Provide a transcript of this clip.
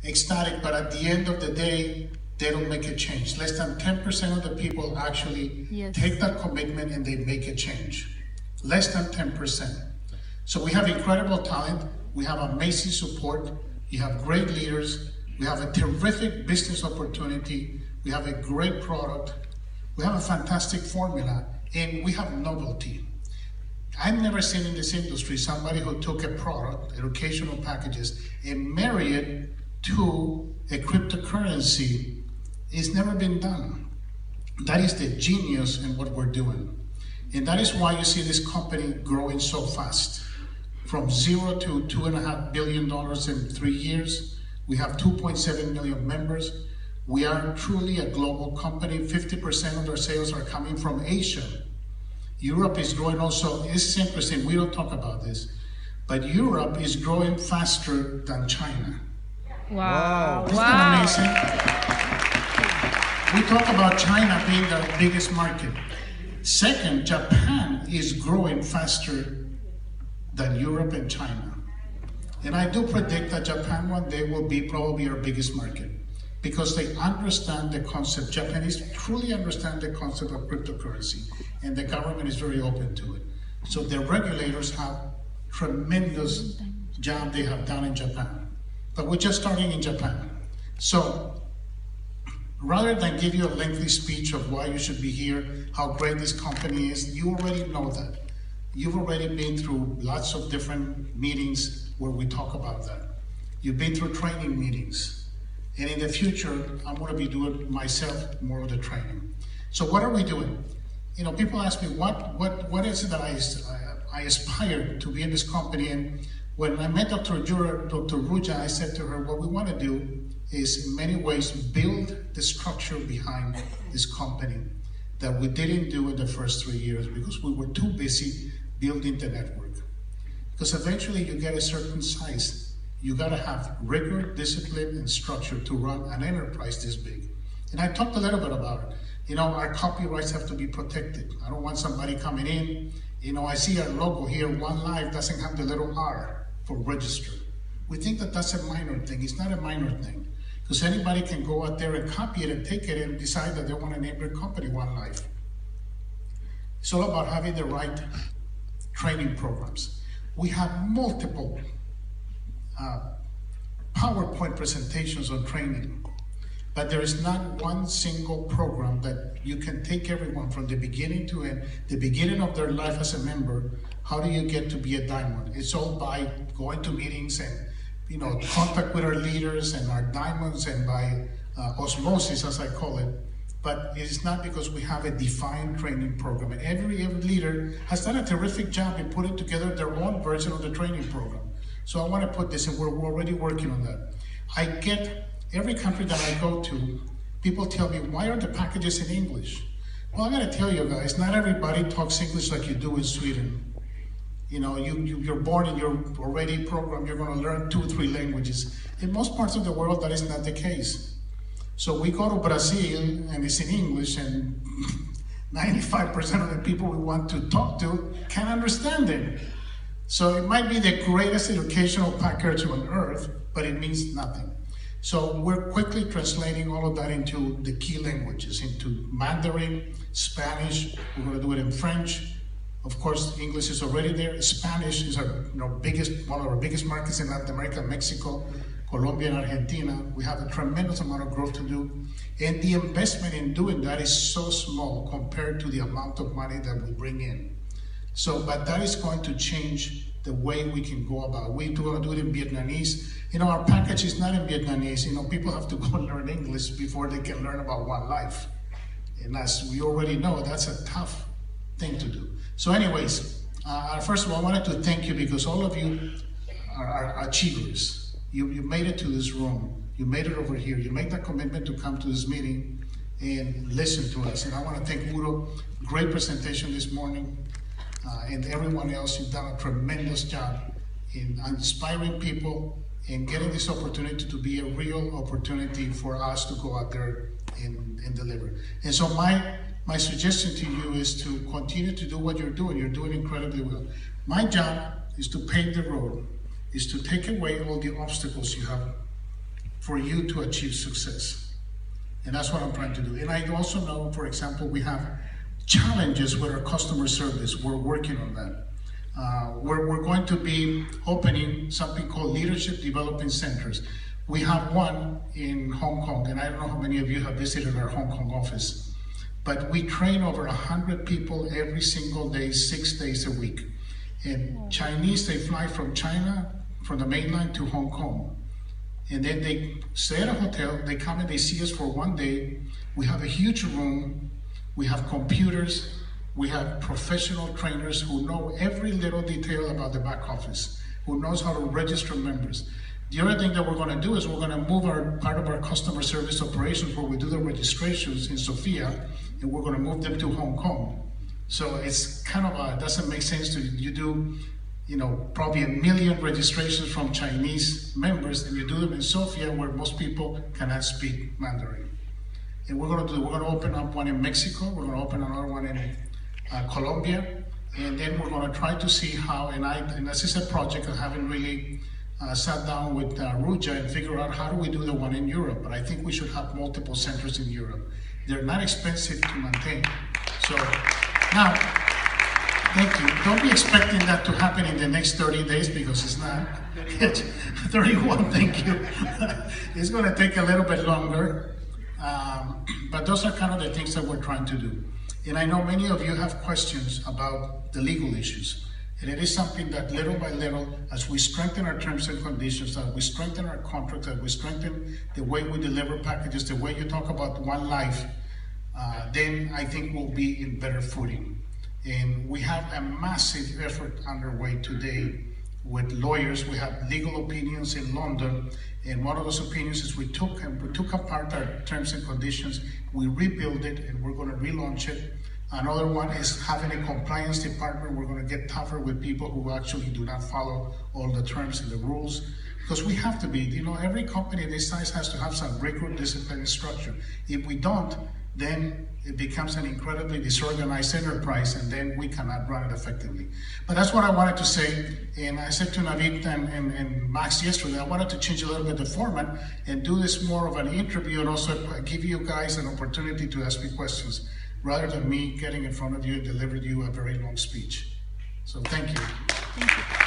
ecstatic, but at the end of the day, they don't make a change. Less than 10% of the people actually take that commitment and they make a change. Less than 10%. So we have incredible talent, we have amazing support, you have great leaders, we have a terrific business opportunity, we have a great product, we have a fantastic formula, and we have novelty. I've never seen in this industry somebody who took a product, educational packages, and married it to a cryptocurrency. It's never been done. That is the genius in what we're doing. And that is why you see this company growing so fast. From 0 to $2.5 billion in 3 years. We have 2.7 million members. We are truly a global company. 50% of our sales are coming from Asia. Europe is growing also. It's interesting, we don't talk about this, but Europe is growing faster than China. Wow. Isn't that amazing? We talk about China being the biggest market. Second, Japan is growing faster than Europe and China. And I do predict that Japan one day will be probably our biggest market because they understand the concept. Japanese truly understand the concept of cryptocurrency, and the government is very open to it. So the regulators have tremendous job they have done in Japan. But we're just starting in Japan. So rather than give you a lengthy speech of why you should be here, how great this company is, you already know that. You've already been through lots of different meetings where we talk about that. You've been through training meetings. And in the future, I'm going to be doing myself more of the training. So what are we doing? You know, people ask me, what is it that I aspire to be in this company? And when I met Dr. Ruja, I said to her, what we want to do is in many ways build the structure behind this company that we didn't do in the first 3 years because we were too busy building the network. Because eventually you get a certain size, you got to have rigor, discipline, and structure to run an enterprise this big. And I talked a little bit about it. You know, our copyrights have to be protected. I don't want somebody coming in. You know, I see our logo here, One Life doesn't have the little R for register. We think that that's a minor thing. It's not a minor thing. Because anybody can go out there and copy it and take it and decide that they want to name their company One Life. It's all about having the right training programs. We have multiple PowerPoint presentations on training, but there is not one single program that you can take everyone from the beginning to end, the beginning of their life as a member. How do you get to be a diamond? It's all by going to meetings and, you know, contact with our leaders and our diamonds and by osmosis, as I call it. But it's not because we have a defined training program. And every leader has done a terrific job in putting together their own version of the training program. So I want to put this, and we're already working on that. I get every country that I go to, people tell me, why are the packages in English? Well, I got to tell you guys, not everybody talks English like you do in Sweden. You know, you're born and you're already programmed, you're going to learn 2 or 3 languages. In most parts of the world, that is not the case. So we go to Brazil and it's in English, and 95% of the people we want to talk to can't understand it. So it might be the greatest educational package on earth, but it means nothing. So we're quickly translating all of that into the key languages, into Mandarin, Spanish, we're going to do it in French. Of course, English is already there. Spanish is our one of our biggest markets in Latin America, Mexico, Colombia, and Argentina. We have a tremendous amount of growth to do. And the investment in doing that is so small compared to the amount of money that we bring in. So, but that is going to change the way we can go about. We want to do it in Vietnamese. You know, our package is not in Vietnamese. You know, people have to go and learn English before they can learn about One Life. And as we already know, that's a tough thing to do. So anyways, first of all, I wanted to thank you because all of you are achievers. You made it to this room. You made it over here. You made that commitment to come to this meeting and listen to us. And I want to thank Udo. Great presentation this morning. And everyone else, you've done a tremendous job in inspiring people and getting this opportunity to be a real opportunity for us to go out there and deliver. And so my suggestion to you is to continue to do what you're doing. You're doing incredibly well. My job is to pave the road, is to take away all the obstacles you have for you to achieve success. And that's what I'm trying to do. And I also know, for example, we have challenges with our customer service. We're working on that. We're going to be opening something called Leadership Development Centers. We have one in Hong Kong, and I don't know how many of you have visited our Hong Kong office, but we train over 100 people every single day, 6 days a week. And Chinese, they fly from China, from the mainland to Hong Kong. And then they stay at a hotel, they come and they see us for 1 day. We have a huge room, we have computers, we have professional trainers who know every little detail about the back office, who knows how to register members. The other thing that we're going to do is we're going to move part of our customer service operations where we do the registrations in Sofia, and we're going to move them to Hong Kong. So it's kind of doesn't make sense to you do, probably 1 million registrations from Chinese members, and you do them in Sofia where most people cannot speak Mandarin. And we're going to open up one in Mexico. We're going to open another one in Colombia, and then we're going to try to see how. And this is a project I haven't really sat down with Ruja and figure out how do we do the one in Europe. But I think we should have multiple centers in Europe. They're not expensive to maintain. So now, thank you. Don't be expecting that to happen in the next 30 days because it's not. 31, thank you. It's going to take a little bit longer. But those are kind of the things that we're trying to do. And I know many of you have questions about the legal issues. And it is something that little by little, as we strengthen our terms and conditions, as we strengthen our contracts, as we strengthen the way we deliver packages, the way you talk about one life, then I think we'll be in better footing. And we have a massive effort underway today with lawyers. We have legal opinions in London, and one of those opinions is we took apart our terms and conditions, we rebuilt it, and we're going to relaunch it. Another one is having a compliance department. We're going to get tougher with people who actually do not follow all the terms and the rules, because we have to be, every company this size has to have some rigor, discipline, and structure. If we don't, then it becomes an incredibly disorganized enterprise, and then we cannot run it effectively. But that's what I wanted to say, and I said to Navid and Max yesterday, I wanted to change a little bit the format and do this more of an interview, and also give you guys an opportunity to ask me questions, rather than me getting in front of you and delivering you a very long speech. So thank you. Thank you.